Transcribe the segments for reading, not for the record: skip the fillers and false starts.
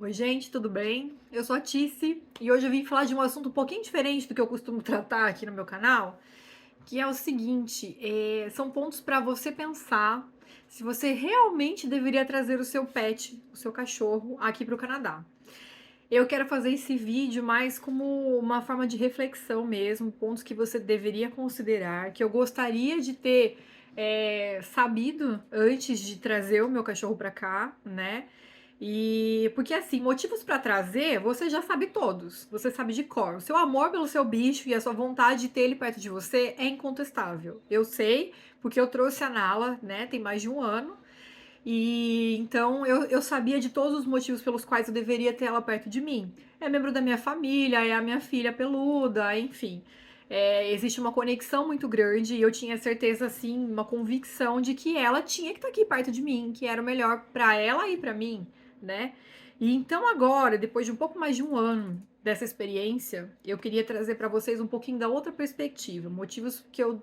Oi, gente, tudo bem? Eu sou a Tice e hoje eu vim falar de um assunto um pouquinho diferente do que eu costumo tratar aqui no meu canal, que é o seguinte: são pontos para você pensar se você realmente deveria trazer o seu pet, o seu cachorro, aqui para o Canadá. Eu quero fazer esse vídeo mais como uma forma de reflexão mesmo, pontos que você deveria considerar, que eu gostaria de ter sabido antes de trazer o meu cachorro para cá, né? E porque assim, motivos para trazer, você já sabe todos. Você sabe de cor. O seu amor pelo seu bicho e a sua vontade de ter ele perto de você é incontestável. Eu sei, porque eu trouxe a Nala, né? Tem mais de um ano. E então eu sabia de todos os motivos pelos quais eu deveria ter ela perto de mim. É membro da minha família, é a minha filha peluda, enfim. Existe uma conexão muito grande e eu tinha certeza, assim, uma convicção de que ela tinha que estar aqui perto de mim, que era o melhor para ela e para mim, né? E então agora, depois de um pouco mais de um ano dessa experiência, eu queria trazer para vocês um pouquinho da outra perspectiva, motivos que eu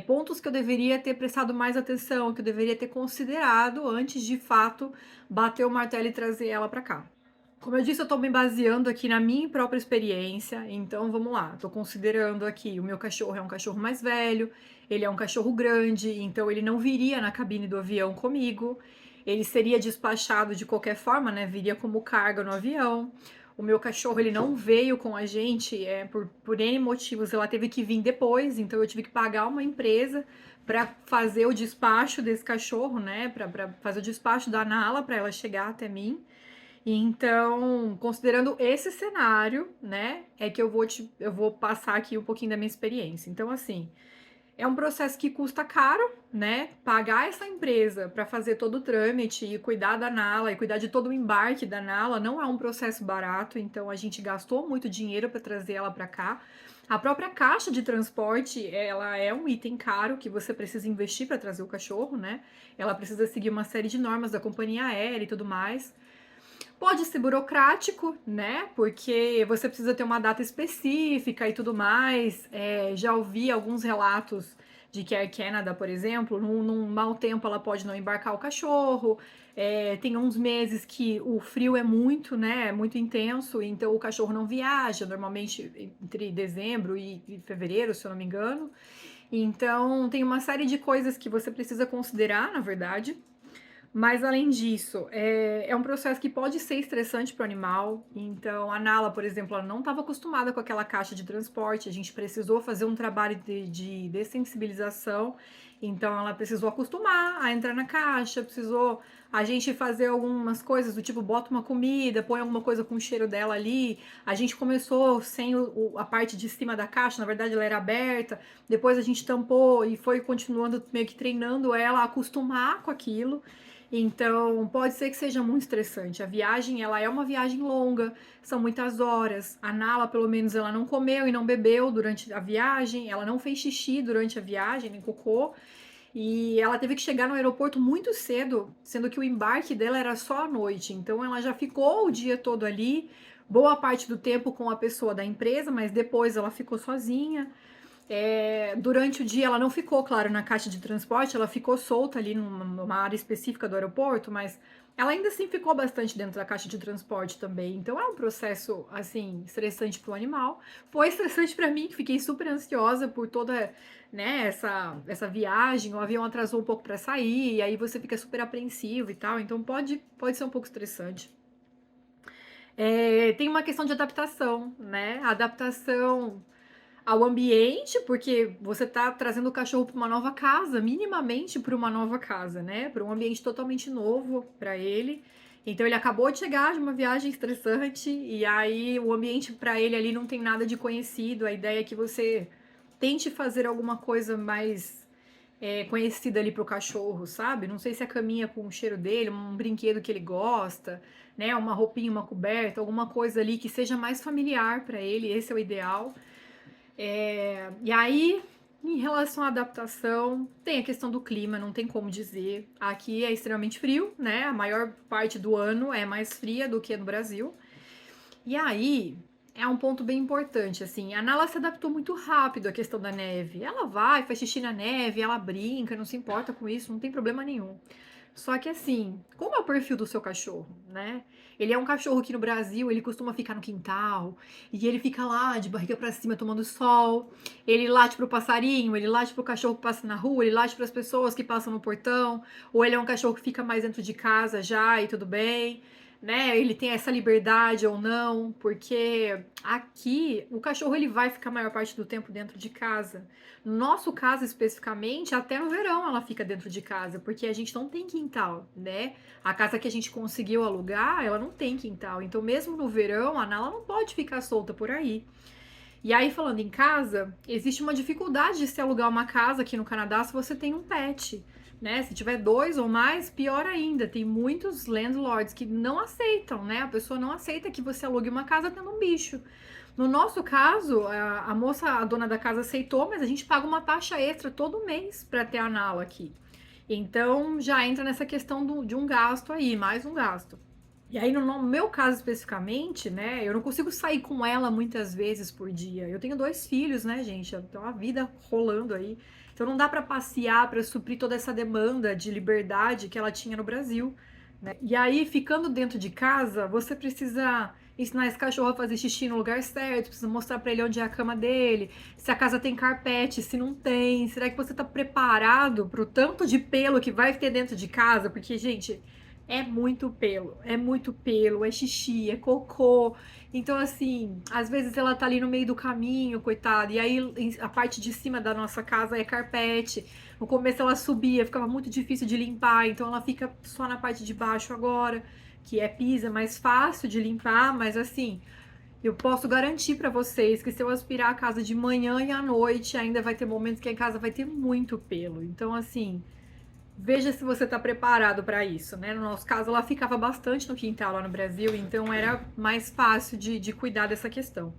pontos que eu deveria ter prestado mais atenção, que eu deveria ter considerado antes de fato bater o martelo e trazer ela para cá. Como eu disse, eu tô me baseando aqui na minha própria experiência, então vamos lá. Tô considerando aqui, o meu cachorro é um cachorro mais velho, ele é um cachorro grande, então ele não viria na cabine do avião comigo. Ele seria despachado de qualquer forma, né? Viria como carga no avião. O meu cachorro, ele não veio com a gente, por N motivos, ela teve que vir depois, então eu tive que pagar uma empresa para fazer o despacho desse cachorro, né? Para fazer o despacho da Nala para ela chegar até mim. Então, considerando esse cenário, né, é que eu vou passar aqui um pouquinho da minha experiência. Então, assim, é um processo que custa caro, né? Pagar essa empresa para fazer todo o trâmite e cuidar da Nala e cuidar de todo o embarque da Nala não é um processo barato, então a gente gastou muito dinheiro para trazer ela para cá. A própria caixa de transporte, ela é um item caro que você precisa investir para trazer o cachorro, né? Ela precisa seguir uma série de normas da companhia aérea e tudo mais. Pode ser burocrático, né? Porque você precisa ter uma data específica e tudo mais. Já ouvi alguns relatos de que a Air Canada, por exemplo, num mau tempo ela pode não embarcar o cachorro. Tem uns meses que o frio é muito, né? Muito intenso, então o cachorro não viaja, normalmente entre dezembro e fevereiro, se eu não me engano. Então tem uma série de coisas que você precisa considerar, na verdade. Mas além disso, é um processo que pode ser estressante para o animal. Então, a Nala, por exemplo, ela não estava acostumada com aquela caixa de transporte. A gente precisou fazer um trabalho de dessensibilização. Então, ela precisou acostumar a entrar na caixa, precisou a gente fazer algumas coisas do tipo, bota uma comida, põe alguma coisa com o cheiro dela ali. A gente começou sem a parte de cima da caixa, na verdade ela era aberta. Depois a gente tampou e foi continuando meio que treinando ela a acostumar com aquilo. Então, pode ser que seja muito estressante. A viagem, ela é uma viagem longa, são muitas horas. A Nala, pelo menos, ela não comeu e não bebeu durante a viagem, ela não fez xixi durante a viagem, nem cocô. E ela teve que chegar no aeroporto muito cedo, sendo que o embarque dela era só à noite. Então, ela já ficou o dia todo ali, boa parte do tempo com a pessoa da empresa, mas depois ela ficou sozinha. Durante o dia ela não ficou, claro, na caixa de transporte, ela ficou solta ali numa área específica do aeroporto, mas ela ainda assim ficou bastante dentro da caixa de transporte também. Então é um processo assim estressante para o animal. Foi estressante para mim, que fiquei super ansiosa por toda, né, essa viagem. O avião atrasou um pouco para sair, e aí você fica super apreensivo e tal. Então pode ser um pouco estressante. Tem uma questão de adaptação, né? Adaptação ao ambiente, porque você tá trazendo o cachorro para uma nova casa, minimamente para uma nova casa, né? Para um ambiente totalmente novo para ele. Então ele acabou de chegar de uma viagem estressante e aí o ambiente para ele ali não tem nada de conhecido. A ideia é que você tente fazer alguma coisa mais conhecida ali pro cachorro, sabe? Não sei se a caminha com o cheiro dele, um brinquedo que ele gosta, né? Uma roupinha, uma coberta, alguma coisa ali que seja mais familiar para ele. Esse é o ideal. E aí, em relação à adaptação, tem a questão do clima, não tem como dizer. Aqui é extremamente frio, né? A maior parte do ano é mais fria do que no Brasil. E aí, é um ponto bem importante, assim, a Nala se adaptou muito rápido à questão da neve. Ela vai, faz xixi na neve, ela brinca, não se importa com isso, não tem problema nenhum. Só que assim, como é o perfil do seu cachorro, né? Ele é um cachorro que no Brasil, ele costuma ficar no quintal, e ele fica lá de barriga pra cima tomando sol. Ele late pro passarinho, ele late pro cachorro que passa na rua, ele late pras pessoas que passam no portão, ou ele é um cachorro que fica mais dentro de casa já e tudo bem, né? Ele tem essa liberdade ou não, porque aqui o cachorro ele vai ficar a maior parte do tempo dentro de casa. No nosso caso especificamente, até no verão ela fica dentro de casa, porque a gente não tem quintal, né? A casa que a gente conseguiu alugar, ela não tem quintal. Então, mesmo no verão, a Nala não pode ficar solta por aí. E aí, falando em casa, existe uma dificuldade de se alugar uma casa aqui no Canadá se você tem um pet, né? Se tiver dois ou mais, pior ainda. Tem muitos landlords que não aceitam, né? A pessoa não aceita que você alugue uma casa tendo um bicho. No nosso caso, a moça, a dona da casa aceitou, mas a gente paga uma taxa extra todo mês para ter a Nala aqui. Então já entra nessa questão de um gasto aí, mais um gasto. E aí, no meu caso especificamente, né, eu não consigo sair com ela muitas vezes por dia. Eu tenho 2 filhos, né, gente? Então a vida rolando aí. Então não dá para passear, para suprir toda essa demanda de liberdade que ela tinha no Brasil, né? E aí, ficando dentro de casa, você precisa ensinar esse cachorro a fazer xixi no lugar certo, precisa mostrar para ele onde é a cama dele, se a casa tem carpete, se não tem. Será que você tá preparado pro tanto de pelo que vai ter dentro de casa? Porque, gente, é muito pelo, é xixi, é cocô. Então, assim, às vezes ela tá ali no meio do caminho, coitada, e aí a parte de cima da nossa casa é carpete. No começo ela subia, ficava muito difícil de limpar, então ela fica só na parte de baixo agora, que é pisa, mais fácil de limpar, mas assim, eu posso garantir pra vocês que se eu aspirar a casa de manhã e à noite, ainda vai ter momentos que a casa vai ter muito pelo. Então, assim, veja se você está preparado para isso, né? No nosso caso, ela ficava bastante no quintal lá no Brasil, então era mais fácil de cuidar dessa questão.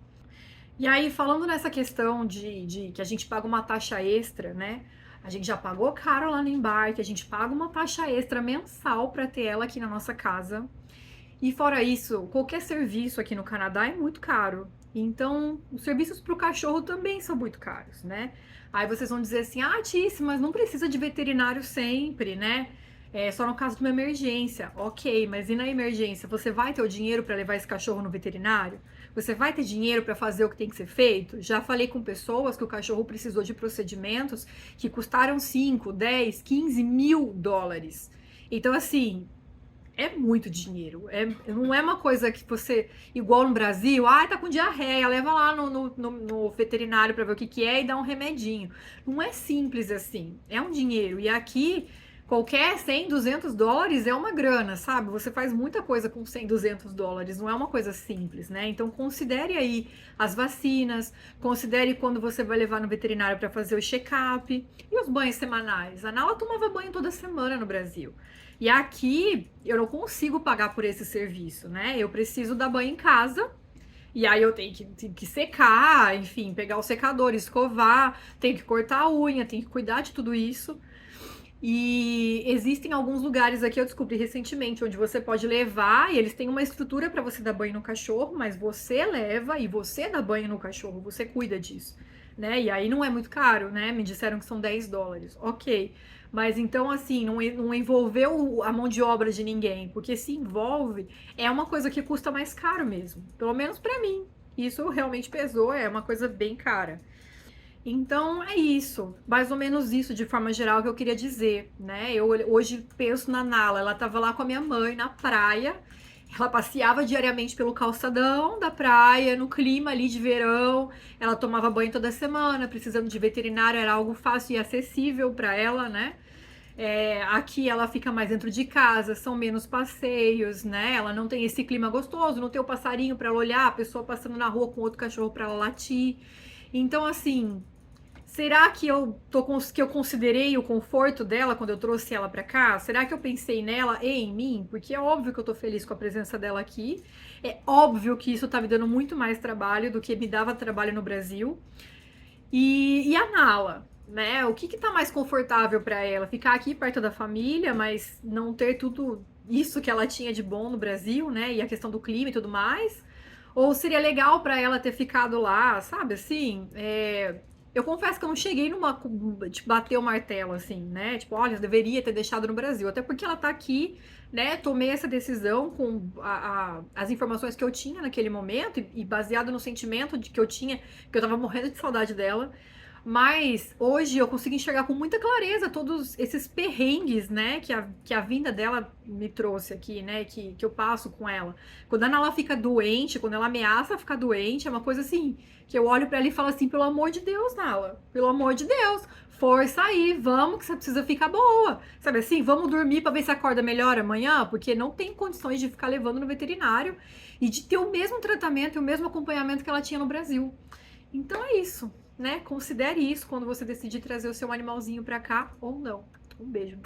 E aí, falando nessa questão de que a gente paga uma taxa extra, né? A gente já pagou caro lá no embarque, a gente paga uma taxa extra mensal para ter ela aqui na nossa casa. E fora isso, qualquer serviço aqui no Canadá é muito caro. Então, os serviços para o cachorro também são muito caros, né? Aí vocês vão dizer assim: ah, Tice, mas não precisa de veterinário sempre, né? É só no caso de uma emergência. Ok, mas e na emergência? Você vai ter o dinheiro para levar esse cachorro no veterinário? Você vai ter dinheiro para fazer o que tem que ser feito? Já falei com pessoas que o cachorro precisou de procedimentos que custaram 5, 10, 15 mil dólares. Então, assim, é muito dinheiro. Não é uma coisa que você, igual no Brasil, ah, tá com diarreia, leva lá no veterinário para ver o que é e dá um remedinho. Não é simples assim. É um dinheiro. E aqui, qualquer 100, 200 dólares é uma grana, sabe? Você faz muita coisa com 100, 200 dólares. Não é uma coisa simples, né? Então, considere aí as vacinas, considere quando você vai levar no veterinário para fazer o check-up e os banhos semanais. A Nala tomava banho toda semana no Brasil. E aqui eu não consigo pagar por esse serviço, né? Eu preciso dar banho em casa. E aí eu tenho que secar, enfim, pegar o secador, escovar, tenho que cortar a unha, tenho que cuidar de tudo isso. E existem alguns lugares aqui, eu descobri recentemente, onde você pode levar e eles têm uma estrutura para você dar banho no cachorro, mas você leva e você dá banho no cachorro, você cuida disso, né? E aí não é muito caro, né? Me disseram que são 10 dólares. Ok. Mas então, assim, não envolveu a mão de obra de ninguém, porque se envolve, é uma coisa que custa mais caro mesmo. Pelo menos para mim. Isso realmente pesou, é uma coisa bem cara. Então é isso, mais ou menos isso de forma geral que eu queria dizer, né? Eu hoje penso na Nala, ela tava lá com a minha mãe na praia, ela passeava diariamente pelo calçadão da praia, no clima ali de verão, ela tomava banho toda semana, precisando de veterinário, era algo fácil e acessível para ela, né? Aqui ela fica mais dentro de casa, são menos passeios, né? Ela não tem esse clima gostoso, não tem o passarinho para ela olhar, a pessoa passando na rua com outro cachorro para ela latir. Então, assim, será que eu considerei o conforto dela quando eu trouxe ela pra cá? Será que eu pensei nela e em mim? Porque é óbvio que eu tô feliz com a presença dela aqui. É óbvio que isso tá me dando muito mais trabalho do que me dava trabalho no Brasil. E a Nala, né? O que tá mais confortável pra ela? Ficar aqui perto da família, mas não ter tudo isso que ela tinha de bom no Brasil, né? E a questão do clima e tudo mais? Ou seria legal pra ela ter ficado lá, sabe assim? Eu confesso que eu não cheguei numa, tipo, bater o martelo, assim, né? Tipo, olha, eu deveria ter deixado no Brasil. Até porque ela tá aqui, né? Tomei essa decisão com as informações que eu tinha naquele momento e baseado no sentimento de que eu tinha, que eu tava morrendo de saudade dela. Mas hoje eu consigo enxergar com muita clareza todos esses perrengues, né, que a vinda dela me trouxe aqui, né, que eu passo com ela. Quando ela fica doente, quando ela ameaça ficar doente, é uma coisa assim, que eu olho pra ela e falo assim, pelo amor de Deus, Nala, pelo amor de Deus, força aí, vamos que você precisa ficar boa. Sabe assim, vamos dormir pra ver se acorda melhor amanhã, porque não tem condições de ficar levando no veterinário e de ter o mesmo tratamento e o mesmo acompanhamento que ela tinha no Brasil. Então é isso, né? Considere isso quando você decidir trazer o seu animalzinho pra cá ou não. Um beijo.